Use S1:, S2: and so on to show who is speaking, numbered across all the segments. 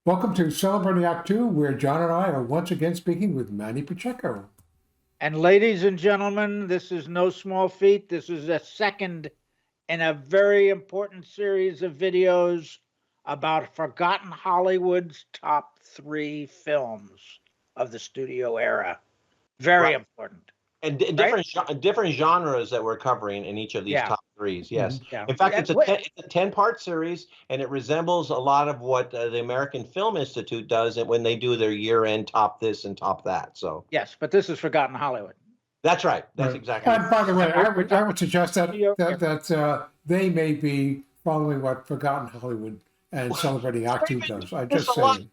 S1: Welcome to Celebrating Act Two, where John and I are once again speaking with Manny Pacheco.
S2: And ladies and gentlemen, this is no small feat. This is a second in a very important series of videos about forgotten Hollywood's top three films of the studio era. Very
S3: Right.
S2: important,
S3: And
S2: right?
S3: different genres that we're covering in each of these
S2: Yeah,
S3: top threes. Yes.
S2: yeah.
S3: In fact,
S2: What?
S3: it's a 10-part series, and it resembles a lot of what the American Film Institute does when they do their year-end top this and top that. So
S2: Yes, but this is forgotten Hollywood.
S3: that's right. That's
S1: Right.
S3: exactly
S1: And by the way,
S2: And
S1: I would suggest that
S2: studio era.
S1: they may be following what Forgotten Hollywood and Celebrating Act Two
S3: They've been
S1: does.
S3: doing
S1: I'm
S3: this
S1: just
S3: a lot.
S1: saying.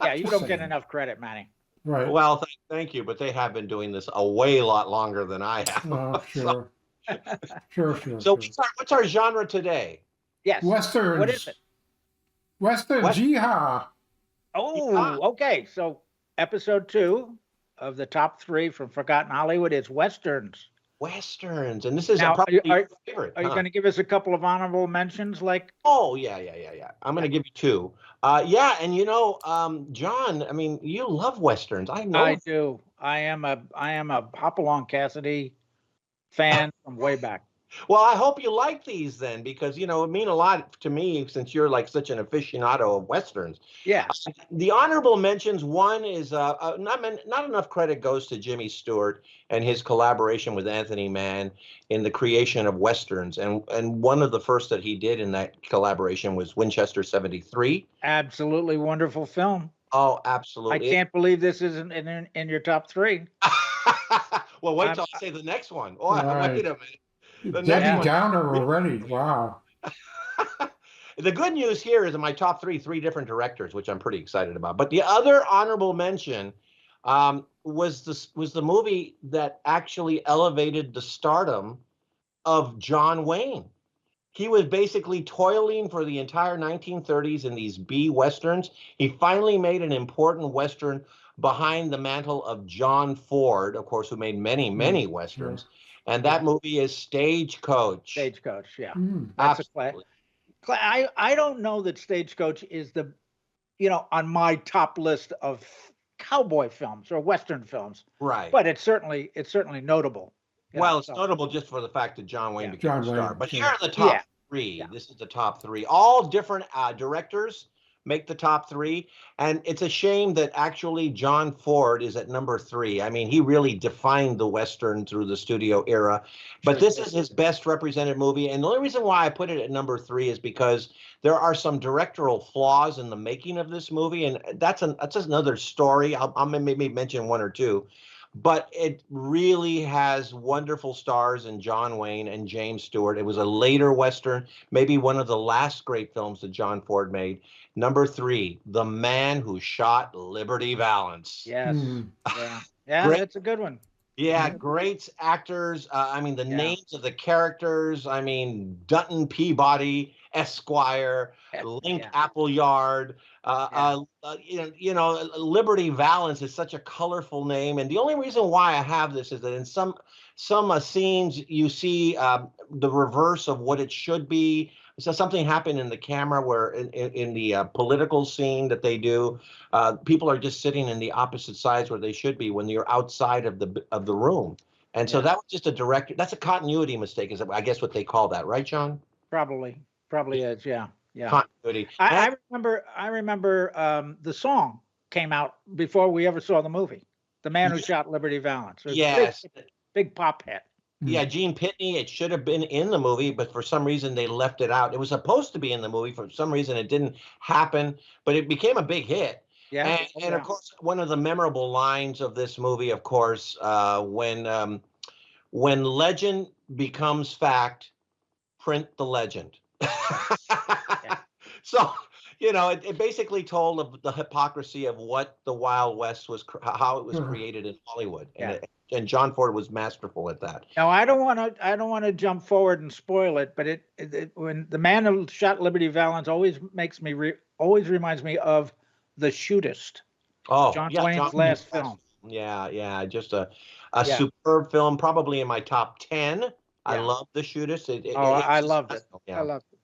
S2: Yeah, you
S1: Just
S2: don't get
S1: saying.
S2: enough credit, Manny.
S1: Right.
S3: Well, thank you, but they have been doing this a way lot longer than I have.
S1: Sure. Sure.
S3: So what's our genre today?
S2: Yes.
S1: Westerns.
S2: What is it?
S1: Westerns. Yeehaw.
S2: Oh, okay. So episode 2 of the top 3 from Forgotten Hollywood is Westerns.
S3: Westerns, and this is
S2: Now,
S3: probably your favorite.
S2: Are you going to give us a couple of honorable mentions? Like,
S3: Oh, yeah. I'm going to give you two. Yeah, and John, I mean, you love Westerns. I know.
S2: I do. I am a Hopalong Cassidy fan from way back.
S3: Well, I hope you like these then, because, it mean a lot to me since you're like such an aficionado of Westerns.
S2: Yeah.
S3: The honorable mentions, one is not enough credit goes to Jimmy Stewart and his collaboration with Anthony Mann in the creation of Westerns. And one of the first that he did in that collaboration was Winchester 73.
S2: Absolutely wonderful film.
S3: Oh, absolutely.
S2: I can't believe this isn't in your top 3.
S3: Well, wait till I say the next one. Oh,
S1: Right.
S3: wait a minute.
S1: Debbie Downer already. Wow.
S3: The good news here is in my top three different directors, which I'm pretty excited about. But the other honorable mention was the movie that actually elevated the stardom of John Wayne. He was basically toiling for the entire 1930s in these B westerns. He finally made an important western behind the mantle of John Ford, of course, who made many westerns. And that movie is Stagecoach.
S2: Stagecoach, yeah.
S1: That's
S3: Absolutely.
S2: I don't know that Stagecoach is on my top list of cowboy films or Western films.
S3: Right.
S2: But it's certainly notable.
S3: Well, it's notable just for the fact that John Wayne became a star. But here are the top three.
S2: Yeah.
S3: This is the top three. All different directors make the top three. And it's a shame that actually John Ford is at number 3. I mean, he really defined the Western through the studio era. But this is his best represented movie. And the only reason why I put it at number 3 is because there are some directorial flaws in the making of this movie. And that's just another story. I'll maybe mention one or two. But it really has wonderful stars in John Wayne and James Stewart. It was a later Western, maybe one of the last great films that John Ford made. Number 3, The Man Who Shot Liberty Valance.
S2: Yes. Yeah, that's a good one.
S3: Yeah, great actors. I mean, the names of the characters. I mean, Dutton Peabody, Esquire, Link Appleyard. Liberty Valance is such a colorful name, and the only reason why I have this is that in some scenes you see the reverse of what it should be. So something happened in the camera where in the political scene that they do, people are just sitting in the opposite sides where they should be when you're outside of the room. And so that was just a that's a continuity mistake, is I guess what they call that, right, John?
S2: Probably is, yeah.
S3: Continuity.
S2: I remember the song came out before we ever saw the movie. The Man Who Shot Liberty Valance.
S3: Yes.
S2: Big pop hit.
S3: Yeah, Gene Pitney, it should have been in the movie, but for some reason they left it out. It was supposed to be in the movie. For some reason it didn't happen, but it became a big hit.
S2: Yeah.
S3: And of course, one of the memorable lines of this movie, of course, when legend becomes fact, print the legend. So, it basically told of the hypocrisy of what the Wild West was, how it was created in Hollywood. And John Ford was masterful at that.
S2: Now, I don't want to jump forward and spoil it, but when The Man Who Shot Liberty Valance always reminds me of The Shootist.
S3: Oh,
S2: John Wayne's last film.
S3: Yeah, just a superb film, probably in my top 10. I love The Shootist.
S2: I loved it.
S3: Yeah.
S2: I loved it.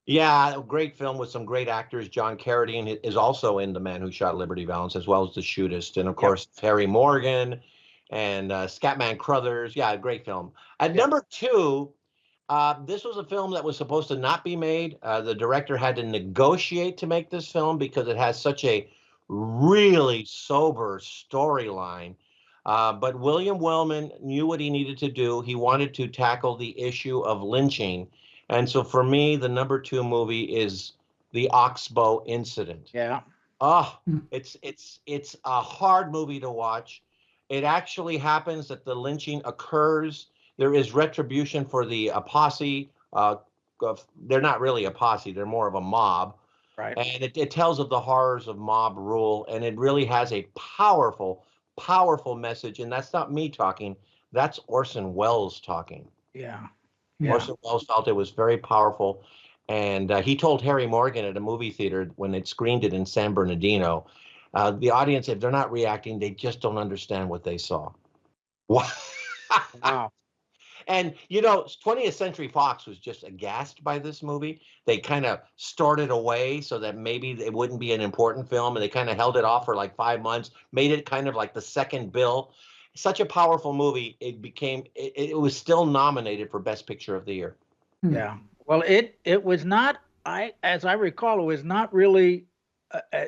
S3: Yeah, a great film with some great actors. John Carradine is also in The Man Who Shot Liberty Valance, as well as The Shootist, and of
S2: Yep.
S3: course Harry Morgan and Scatman Crothers. Yeah, great film. At
S2: Yep.
S3: number two, this was a film that was supposed to not be made. The director had to negotiate to make this film because it has such a really sober storyline. But William Wellman knew what he needed to do. He wanted to tackle the issue of lynching. And so for me, the number two movie is the Oxbow Incident.
S2: Yeah.
S3: Oh, it's a hard movie to watch. It actually happens that the lynching occurs. There is retribution for the posse. They're not really a posse; they're more of a mob.
S2: Right.
S3: And it tells of the horrors of mob rule, and it really has a powerful, powerful message. And that's not me talking; that's Orson Welles talking.
S2: Yeah.
S3: Orson Welles felt it was very powerful. And he told Harry Morgan at a movie theater when it screened it in San Bernardino, the audience, if they're not reacting, they just don't understand what they saw.
S2: Wow.
S3: And, you know, 20th Century Fox was just aghast by this movie. They kind of stored it away so that maybe it wouldn't be an important film. And they kind of held it off for like 5 months, made it kind of like the second bill. Such a powerful movie. It was still nominated for Best Picture of the Year.
S2: Yeah. Well, it was not, as I recall, it was not really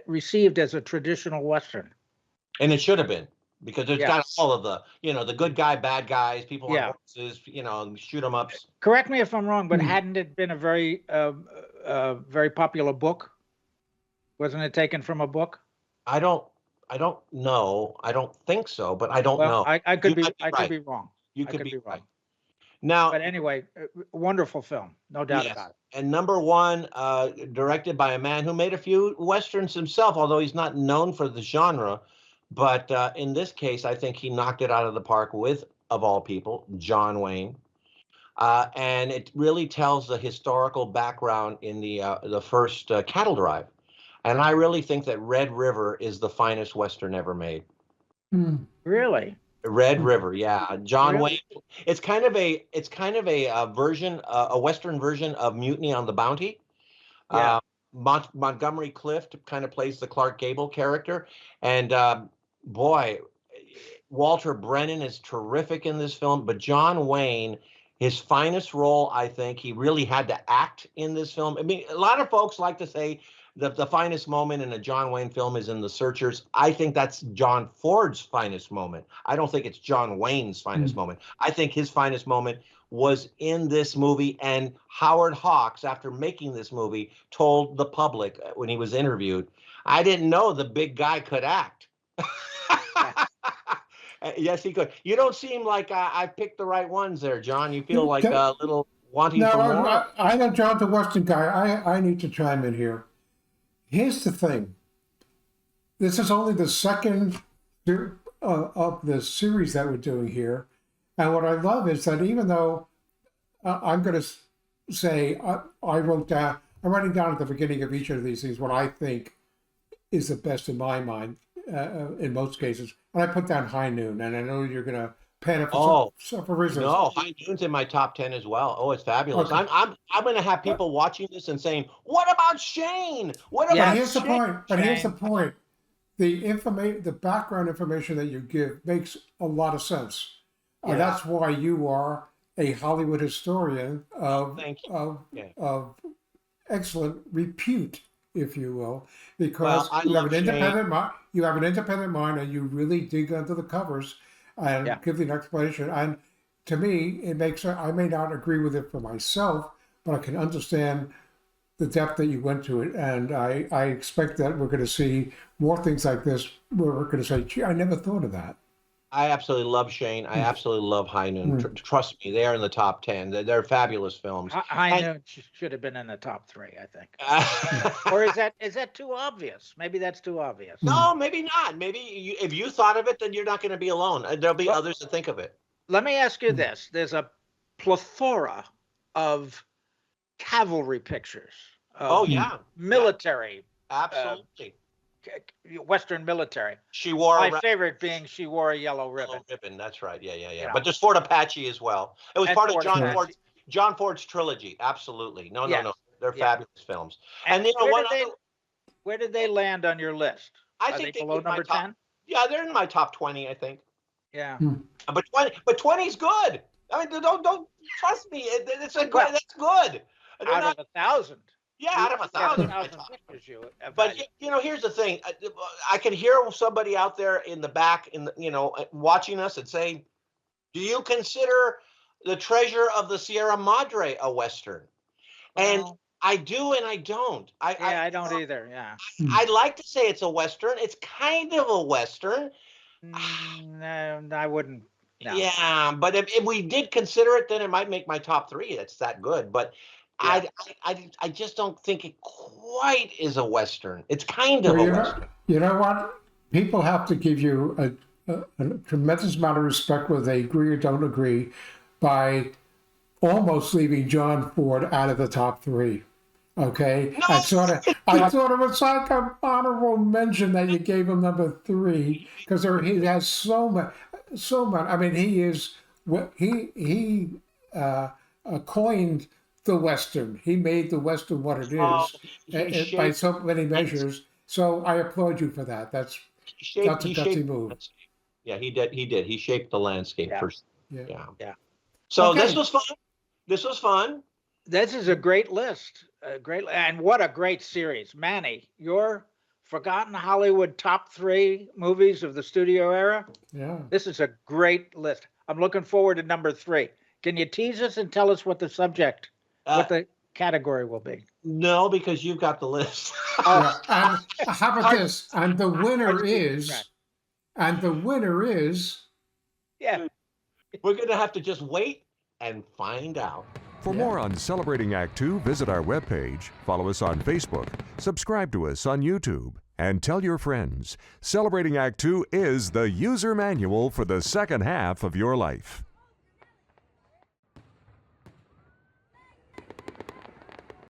S2: received as a traditional Western.
S3: And it should have been, because it's got
S2: Yes.
S3: all of the, the good guy, bad guys, people on
S2: Yeah.
S3: horses, shoot 'em ups.
S2: Correct me if I'm wrong, but hadn't it been a very popular book? Wasn't it taken from a book?
S3: I don't know. I don't think so, but I don't
S2: Well,
S3: know.
S2: I could
S3: You
S2: be
S3: might be
S2: could
S3: right.
S2: be wrong.
S3: You
S2: I
S3: could
S2: could
S3: be
S2: be
S3: right.
S2: wrong.
S3: Now,
S2: But anyway, wonderful film, no doubt
S3: yes,
S2: about it.
S3: and number one, directed by a man who made a few westerns himself, although he's not known for the genre. But in this case, I think he knocked it out of the park with, of all people, John Wayne. And it really tells the historical background in the first cattle drive. And I really think that Red River is the finest Western ever made.
S2: Really?
S3: Red River, yeah. John
S2: Really?
S3: Wayne. It's kind of a version, a Western version of Mutiny on the Bounty.
S2: Yeah.
S3: Montgomery Clift kind of plays the Clark Gable character, and boy, Walter Brennan is terrific in this film. But John Wayne, his finest role, I think he really had to act in this film. I mean, a lot of folks like to say the finest moment in a John Wayne film is in The Searchers. I think that's John Ford's finest moment. I don't think it's John Wayne's finest moment. I think his finest moment was in this movie. And Howard Hawks, after making this movie, told the public when he was interviewed, "I didn't know the big guy could act." Yes, he could. You don't seem like I picked the right ones there, John. You feel like a little wanting for more?
S1: I know John's a Western guy. I need to chime in here. Here's the thing. This is only the second of the series that we're doing here. And what I love is that even though I'm going to say I'm writing down at the beginning of each of these things what I think is the best in my mind in most cases. And I put down High Noon, and I know you're going to pan it for reasons.
S3: No, High Noon's in my top 10 as well. Oh, it's fabulous.
S1: Okay.
S3: I'm going to have people watching this and saying, "What about Shane? What about
S1: But here's
S3: Shane?"
S1: the point. But here's the point. The background information that you give makes a lot of sense. That's why you are a Hollywood historian of excellent repute, if you will, because you have an independent mind. You have an independent mind, and you really dig under the covers and give the explanation. And to me, it makes. I may not agree with it for myself, but I can understand the depth that you went to it, and I expect that we're going to see more things like this where we're going to say, "Gee, I never thought of that."
S3: I absolutely love Shane. I absolutely love High Noon. Trust me, they are in the top 10. They're fabulous films.
S2: High Noon should have been in the top 3, I think. Or is that too obvious? Maybe that's too obvious.
S3: No, maybe not. Maybe if you thought of it, then you're not going to be alone. There'll be others that think of it.
S2: Let me ask you this. There's a plethora of cavalry pictures. Military.
S3: Absolutely.
S2: Western military. My favorite being she wore a yellow ribbon.
S3: Yellow ribbon, that's right. Yeah. But there's Fort Apache as well. It was part of John Ford's trilogy. Absolutely. No. They're
S2: Yeah.
S3: fabulous films. And you know,
S2: where did they land on your list?
S3: I
S2: Are
S3: think
S2: they
S3: they
S2: below
S3: did my
S2: number
S3: top.
S2: 10?
S3: Yeah, they're in my top 20, I think.
S2: Yeah.
S3: But 20 is good. I mean, don't trust me. It's a good.
S2: Well,
S3: That's good. They're
S2: Out
S3: not.
S2: of 1,000.
S3: Yeah, out of
S2: You have
S3: 1,000.
S2: 1,000 pictures you
S3: But
S2: evaluate.
S3: you know, here's the thing. I can hear somebody out there in the back, watching us and saying, "Do you consider the Treasure of the Sierra Madre a Western?" And
S2: Well,
S3: I do, and I don't.
S2: I don't either. Yeah.
S3: I'd like to say it's a Western. It's kind of a Western.
S2: No, I wouldn't. No.
S3: Yeah, but if we did consider it, then it might make my top 3. It's that good. But
S2: Yeah.
S3: I just don't think it quite is a Western. It's kind of
S1: Well,
S3: a Western.
S1: you know what? People have to give you a tremendous amount of respect whether they agree or don't agree by almost leaving John Ford out of the top 3. Okay,
S3: No!
S1: I thought it was like an honorable mention that you gave him number 3 because he has so much. I mean, he coined the Western. He made the Western what it is by so many measures. So I applaud you for that. That's a gutsy move.
S3: Yeah, he did. He shaped the landscape
S2: Yeah.
S3: first.
S2: Yeah.
S3: So
S1: Okay.
S3: this was fun.
S2: This is a great list. And what a great series. Manny, your Forgotten Hollywood top 3 movies of the studio era.
S1: Yeah.
S2: This is a great list. I'm looking forward to number 3. Can you tease us and tell us what the subject, what the category will be?
S3: No, because you've got the list.
S1: Yeah. And how about this? And the winner is.
S2: Yeah.
S3: We're going to have to just wait and find out.
S4: For more on Celebrating Act Two, visit our webpage, follow us on Facebook, subscribe to us on YouTube, and tell your friends. Celebrating Act Two is the user manual for the second half of your life.